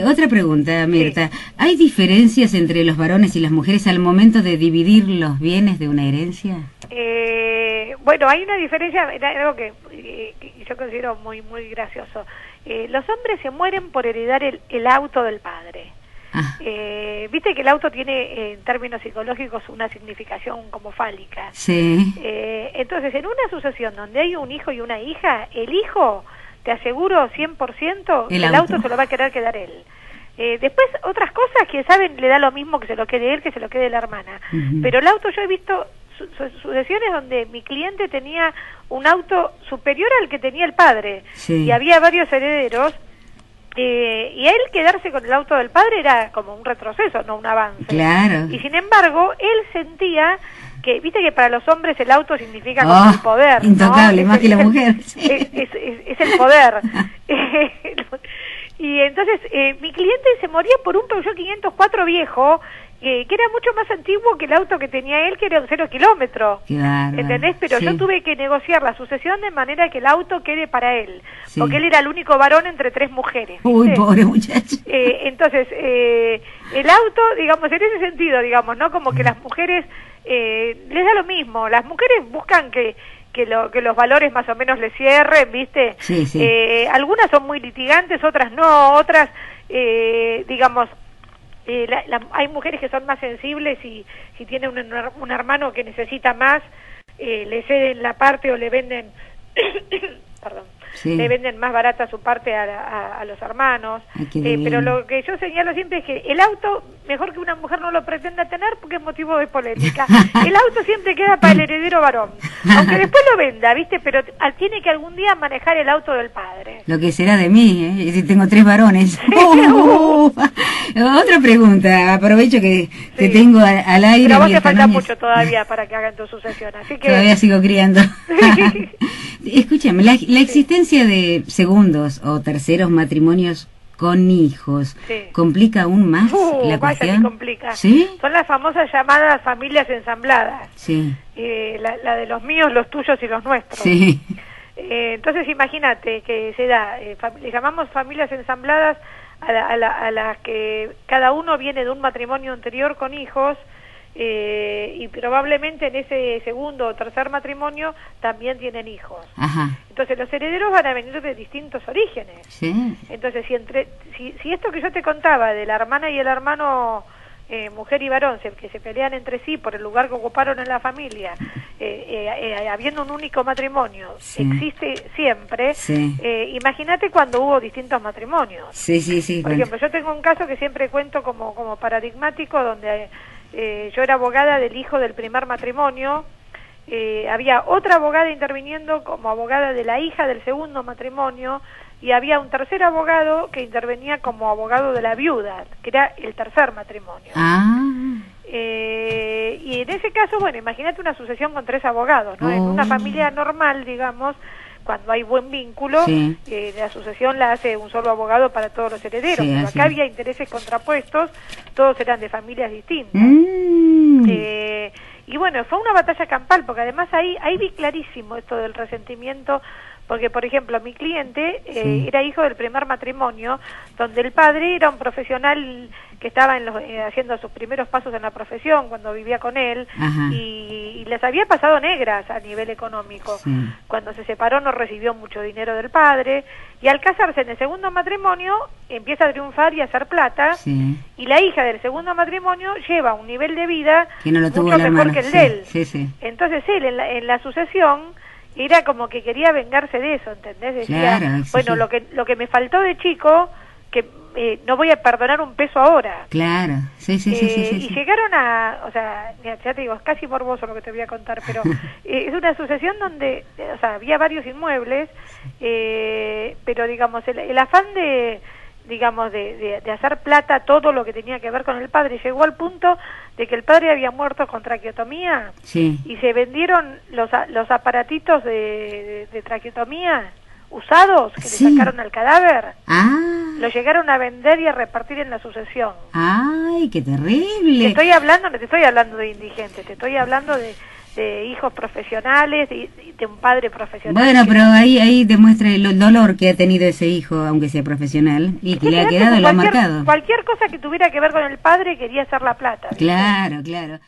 Otra pregunta, Mirta. Sí. ¿Hay diferencias entre los varones y las mujeres al momento de dividir los bienes de una herencia? Bueno, hay una diferencia, algo que yo considero muy gracioso. Los hombres se mueren por heredar el auto del padre. Ah. Viste que el auto tiene, en términos psicológicos, una significación como fálica. Sí. Entonces, en una sucesión donde hay un hijo y una hija, el hijo, te aseguro 100%, el auto se lo va a querer quedar él. Después, otras cosas que saben, le da lo mismo que se lo quede él, que se lo quede la hermana. Pero el auto, yo he visto sucesiones donde mi cliente tenía un auto superior al que tenía el padre, y había varios herederos, y a él quedarse con el auto del padre era como un retroceso, no un avance. Claro. Y sin embargo, él sentía que, viste que para los hombres el auto significa como el poder, intocable, ¿no? más que la mujer. Es el poder. Y entonces mi cliente se moría por un Peugeot 504 viejo, que era mucho más antiguo que el auto que tenía él, que era un 0 kilómetro. ¿Entendés? Pero yo tuve que negociar la sucesión de manera que el auto quede para él, porque él era el único varón entre 3 mujeres. ¿Viste? Uy, pobre muchacho. Entonces, el auto, digamos, en ese sentido, digamos, ¿no? Como que las mujeres les da lo mismo. Las mujeres buscan que los valores más o menos les cierren, ¿viste? Algunas son muy litigantes, otras no, otras, digamos, hay mujeres que son más sensibles y si tienen un hermano que necesita más, le ceden la parte o le venden, perdón, le venden más barata su parte a los hermanos. Pero lo que yo señalo siempre es que el auto, mejor que una mujer no lo pretenda tener porque es motivo de polémica. El auto siempre queda para el heredero varón, aunque después lo venda, ¿viste? Pero tiene que algún día manejar el auto del padre. Lo que será de mí, si tengo 3 varones. Otra pregunta, aprovecho que te tengo al aire. Pero a vos te falta mucho todavía para que hagan tu sucesión, así que... Todavía sigo criando. Escúchame, la existencia de segundos o terceros matrimonios con hijos complica aún más la cuestión. Complica. Son las famosas llamadas familias ensambladas. La de los míos, los tuyos y los nuestros. Entonces imagínate que se da, le llamamos familias ensambladas a las que cada uno viene de un matrimonio anterior con hijos, y probablemente en ese segundo o tercer matrimonio también tienen hijos. Entonces los herederos van a venir de distintos orígenes. Entonces si esto que yo te contaba de la hermana y el hermano, mujer y varón, que se pelean entre sí por el lugar que ocuparon en la familia, habiendo un único matrimonio, existe siempre, imagínate cuando hubo distintos matrimonios. Por ejemplo, yo tengo un caso que siempre cuento como paradigmático, donde yo era abogada del hijo del primer matrimonio, había otra abogada interviniendo como abogada de la hija del segundo matrimonio, y había un tercer abogado que intervenía como abogado de la viuda, que era el tercer matrimonio. Y en ese caso, bueno, imagínate una sucesión con 3 abogados, ¿no? En una familia normal, digamos, cuando hay buen vínculo, la sucesión la hace un solo abogado para todos los herederos, pero acá había intereses contrapuestos, todos eran de familias distintas. Y bueno, fue una batalla campal, porque además ahí vi clarísimo esto del resentimiento, porque por ejemplo mi cliente era hijo del primer matrimonio, donde el padre era un profesional que estaba haciendo sus primeros pasos en la profesión cuando vivía con él, y les había pasado negras a nivel económico. Cuando se separó no recibió mucho dinero del padre, y al casarse en el segundo matrimonio empieza a triunfar y a hacer plata, y la hija del segundo matrimonio lleva un nivel de vida que no lo tuvo mucho mejor que el de él. Entonces él en la sucesión era como que quería vengarse de eso, ¿entendés? Decía, bueno, lo que me faltó de chico, que no voy a perdonar un peso ahora. Y llegaron o sea, ya te digo, es casi morboso lo que te voy a contar, pero es una sucesión donde, o sea, había varios inmuebles, pero digamos, el afán de hacer plata todo lo que tenía que ver con el padre llegó al punto de que el padre había muerto con traqueotomía, y se vendieron los aparatitos de traqueotomía usados que le sacaron al cadáver, lo llegaron a vender y a repartir en la sucesión. ¡Ay, qué terrible! No te estoy hablando de indigentes, te estoy hablando de hijos profesionales, de un padre profesional. Bueno, pero ahí demuestra el dolor que ha tenido ese hijo, aunque sea profesional, y que le ha quedado, lo ha marcado. Cualquier cosa que tuviera que ver con el padre quería hacer la plata, ¿viste? Claro, claro.